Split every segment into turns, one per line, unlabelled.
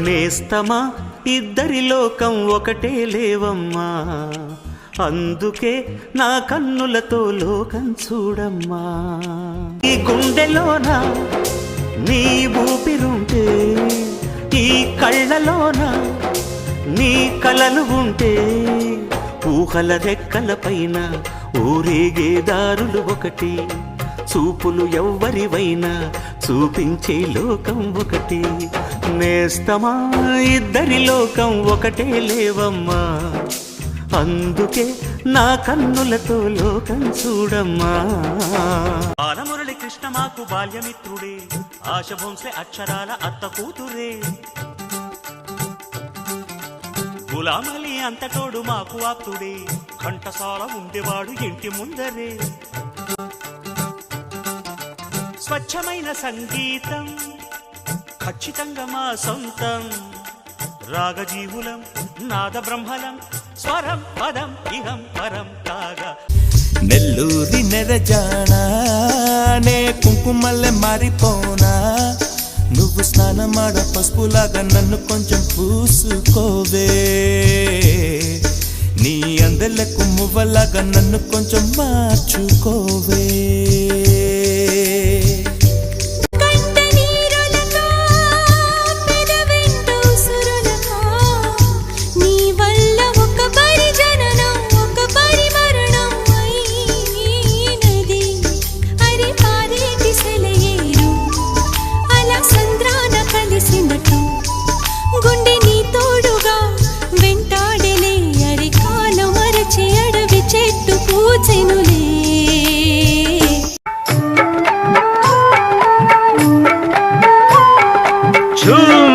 నేస్తమా ఇద్దరి లోకం ఒకటే లేవమ్మా, అందుకే నా కన్నులతో లోకం చూడమ్మా. ఈ గుండెలోన నీ ఊపిరుంటే, ఈ కళ్ళలోన నీ కలలు ఉంటే, ఊహల రెక్కల పైన ఊరేగే దారులు ఒకటి, చూపులు ఎవ్వరివైనా చూపించే లోకం ఒకటి. నేస్తమా ఇద్దరి లోకం ఒకటే లేవమ్మా, అందుకే నా కన్నులతో లోకం చూడమ్మా. బాలమురళి కృష్ణ మాకు బాల్యమిత్రుడే, ఆశ భోంస్లే అక్షరాల అత్త కూతురే. గులామలి అంతటోడు మాకు ఆప్తుడే, ఘంటసాల ఉండేవాడు ఇంటి ముందరే. స్వచ్ఛమైన సంగీతం ఖచ్చితంగా మా సొంతం, రాగజీవులం నాద బ్రహ్మలం, స్వరం పదం ఇహం పరం కాగా.
నెల్లూరి నెరజానా నే కుంకుమల్లె మారిపోనా, నువ్వు స్నానమాడ పసుపులాగా నన్ను కొంచెం పూసుకోవే, నీ అందెలకు మువ్వలాగా నన్ను కొంచెం మార్చుకోవే.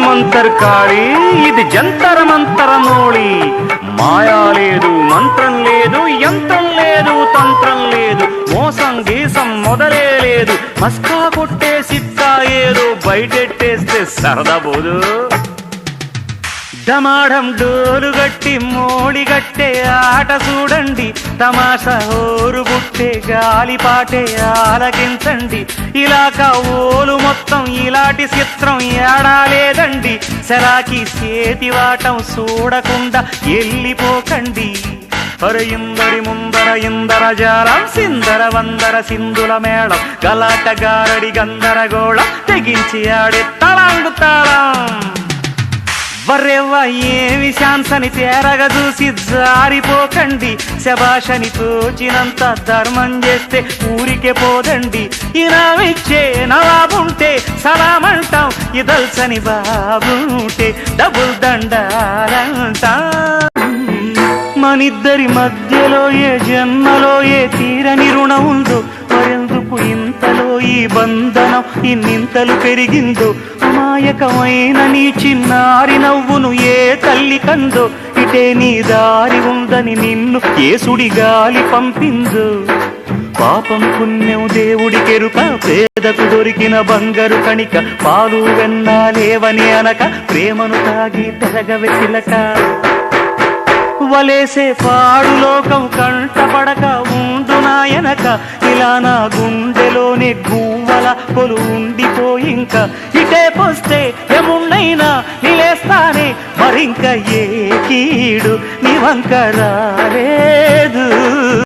మంతర్కాళి ఇది జంతర మంతర మోళి, మాయా లేదు మంత్రం లేదు యంత్రం లేదు తంత్రం లేదు, మోసం గీసం మొదలే లేదు, మస్కా కొట్టే సిక్కా ఏదో బయటెట్టేస్తే సరదా పోదు. డమాఢం డోలు గట్టి మోడి గట్టే ఆట చూడండి, తమాషా ఓరు బుట్టే గాలిపాటే ఆలకించండి, ఇలాక ఓలు మొత్తం ఇలాంటి చిత్రం ఏడాలేదండి, సెలాకి చేతివాటం చూడకుండా వెళ్ళిపోకండి. ఇందరి ముందర ఇందర జాలం సిందర వందర సింధుల మేళం, గలాట గారడి గందరగోళం తెగించి ఆడే తళాంగు తాళం. వర్రెవ్వ ఏమి ఛాన్సని తేరగ చూసి జారిపోకండి, శబాషని తోచినంత ధర్మం చేస్తే ఊరికే పోదండి, ఇనామిచ్చే నవాబుంటే సలామంటాం, ఇదల్సని బాబుంటే డబుల్ దండాలంటా. మనిద్దరి మధ్యలో ఏ జన్మలో ఏ తీరని రుణం ఉందో, మరెందుకు ఇంతలో ఈ బంధనం ఇన్నింతలు పెరిగిందో, అమాయకమైన నీ చిన్నారి నవ్వును ఏ తల్లి కందో, ఇటే నీ దారి ఉందని నిన్ను ఏ సుడి గాలి పంపిందో. పాపం పుణ్యం దేవుడికెరుక, పేదకు దొరికిన బంగారు కణిక, పాలు వెన్నా లేవని అనక ప్రేమను తాగి తెరగవె చిలక. వలేసే పాడు లోకం కంటపడక ఉండు నాయనక, ఇలా నా గుండెలోనే గువ్వల కొలు ఉండిపోయింక, ఇటే పోస్తే ఎమున్నైనా నిలేస్తానే, మరింక ఏ కీడు నీ వంక రాలేదు.